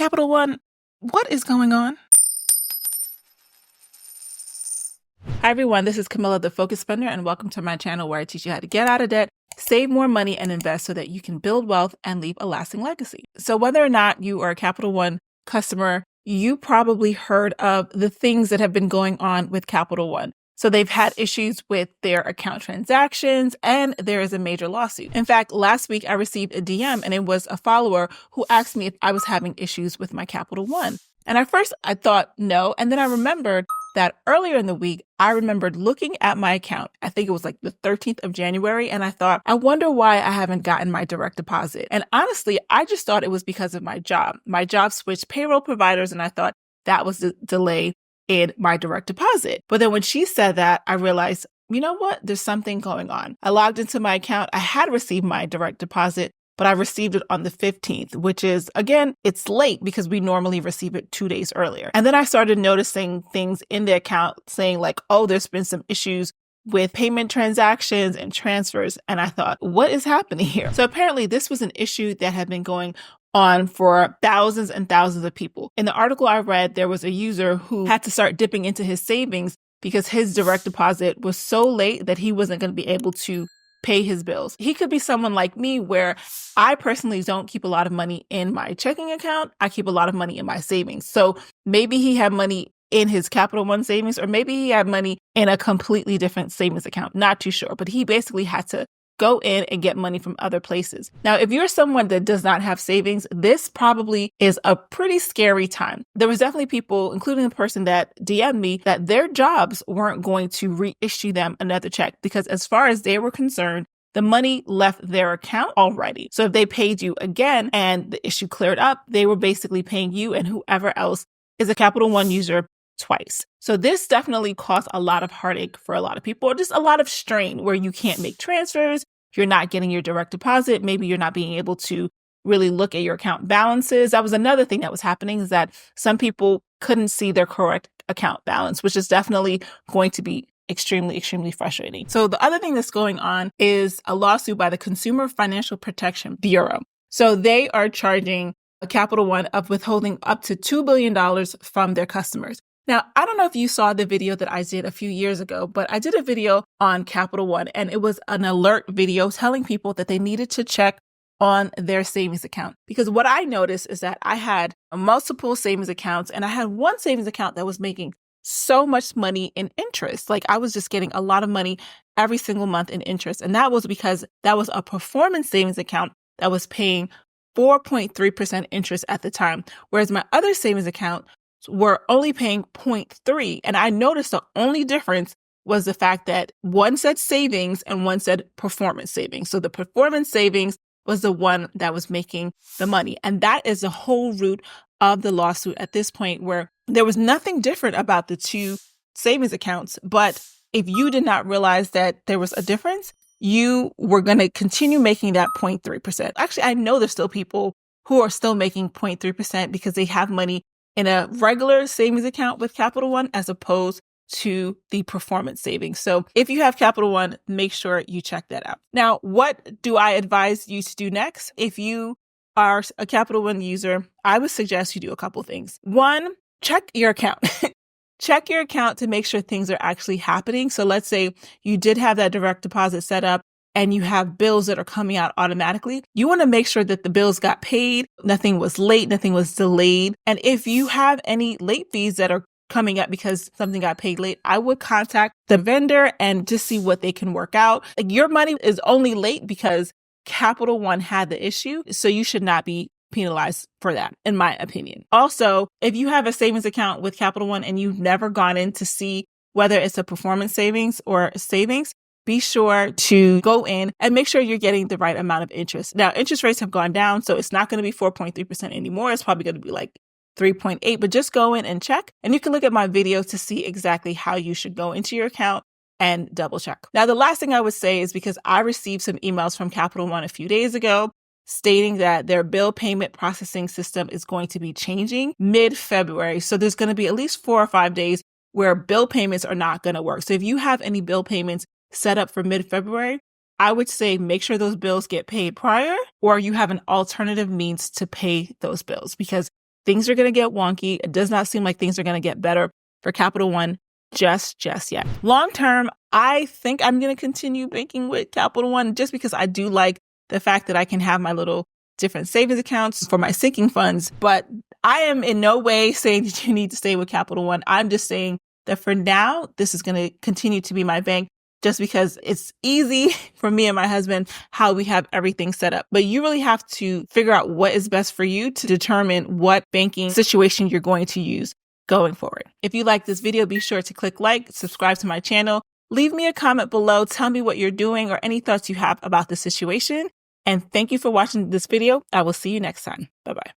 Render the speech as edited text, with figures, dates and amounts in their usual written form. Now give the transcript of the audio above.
Capital One, what is going on? Hi everyone, this is Camilla the Focus Spender, and welcome to my channel where I teach you how to get out of debt, save more money, and invest so that you can build wealth and leave a lasting legacy. So whether or not you are a Capital One customer, you probably heard of the things that have been going on with Capital One. So they've had issues with their account transactions, and there is a major lawsuit. In fact, last week I received a DM, and it was a follower who asked me if I was having issues with my Capital One. And at first I thought no, and then I remembered that earlier in the week, I remembered looking at my account. I think it was like the 13th of January. And I thought, I wonder why I haven't gotten my direct deposit. And honestly, I just thought it was because of my job. My job switched payroll providers, and I thought that was the delay in my direct deposit. But then when she said that, I realized, you know what? There's something going on. I logged into my account. I had received my direct deposit, but I received it on the 15th, which is, again, it's late because we normally receive it 2 days earlier. And then I started noticing things in the account saying like, oh, there's been some issues with payment transactions and transfers. And I thought, what is happening here? So apparently this was an issue that had been going on for thousands and thousands of people. In the article I read, there was a user who had to start dipping into his savings because his direct deposit was so late that he wasn't going to be able to pay his bills. He could be someone like me where I personally don't keep a lot of money in my checking account. I keep a lot of money in my savings. So maybe he had money in his Capital One savings, or maybe he had money in a completely different savings account. Not too sure, but he basically had to go in and get money from other places. Now, if you're someone that does not have savings, this probably is a pretty scary time. There was definitely people, including the person that DM'd me, that their jobs weren't going to reissue them another check because as far as they were concerned, the money left their account already. So if they paid you again and the issue cleared up, they were basically paying you and whoever else is a Capital One user twice. So this definitely caused a lot of heartache for a lot of people, or just a lot of strain where you can't make transfers, you're not getting your direct deposit, maybe you're not being able to really look at your account balances. That was another thing that was happening, is that some people couldn't see their correct account balance, which is definitely going to be extremely, extremely frustrating. So the other thing that's going on is a lawsuit by the Consumer Financial Protection Bureau. So they are charging a Capital One of withholding up to $2 billion from their customers. Now, I don't know if you saw the video that I did a few years ago, but I did a video on Capital One, and it was an alert video telling people that they needed to check on their savings account. Because what I noticed is that I had multiple savings accounts, and I had one savings account that was making so much money in interest. Like I was just getting a lot of money every single month in interest. And that was because that was a performance savings account that was paying 4.3% interest at the time. Whereas my other savings account were only paying 0.3. And I noticed the only difference was the fact that one said savings and one said performance savings. So the performance savings was the one that was making the money. And that is the whole root of the lawsuit at this point, where there was nothing different about the two savings accounts. But if you did not realize that there was a difference, you were going to continue making that 0.3%. Actually, I know there's still people who are still making 0.3% because they have money in a regular savings account with Capital One as opposed to the performance savings. So if you have Capital One, make sure you check that out. Now, what do I advise you to do next? If you are a Capital One user, I would suggest you do a couple things. One, check your account. Check your account to make sure things are actually happening. So let's say you did have that direct deposit set up and you have bills that are coming out automatically. You want to make sure that the bills got paid, nothing was late, nothing was delayed. And if you have any late fees that are coming up because something got paid late, I would contact the vendor and just see what they can work out. Like your money is only late because Capital One had the issue, so you should not be penalized for that, in my opinion. Also, if you have a savings account with Capital One and you've never gone in to see whether it's a performance savings or savings, be sure to go in and make sure you're getting the right amount of interest. Now, interest rates have gone down, so it's not going to be 4.3% anymore. It's probably going to be like 3.8, but just go in and check. And you can look at my video to see exactly how you should go into your account and double check. Now, the last thing I would say is because I received some emails from Capital One a few days ago stating that their bill payment processing system is going to be changing mid-February. So there's going to be at least 4 or 5 days where bill payments are not going to work. So if you have any bill payments set up for mid-February, I would say make sure those bills get paid prior, or you have an alternative means to pay those bills, because things are going to get wonky. It does not seem like things are going to get better for Capital One just yet. Long term, I think I'm going to continue banking with Capital One just because I do like the fact that I can have my little different savings accounts for my sinking funds. But I am in no way saying that you need to stay with Capital One. I'm just saying that for now, this is going to continue to be my bank just because it's easy for me and my husband how we have everything set up. But you really have to figure out what is best for you to determine what banking situation you're going to use going forward. If you like this video, be sure to click like, subscribe to my channel, leave me a comment below, tell me what you're doing or any thoughts you have about the situation. And thank you for watching this video. I will see you next time. Bye-bye.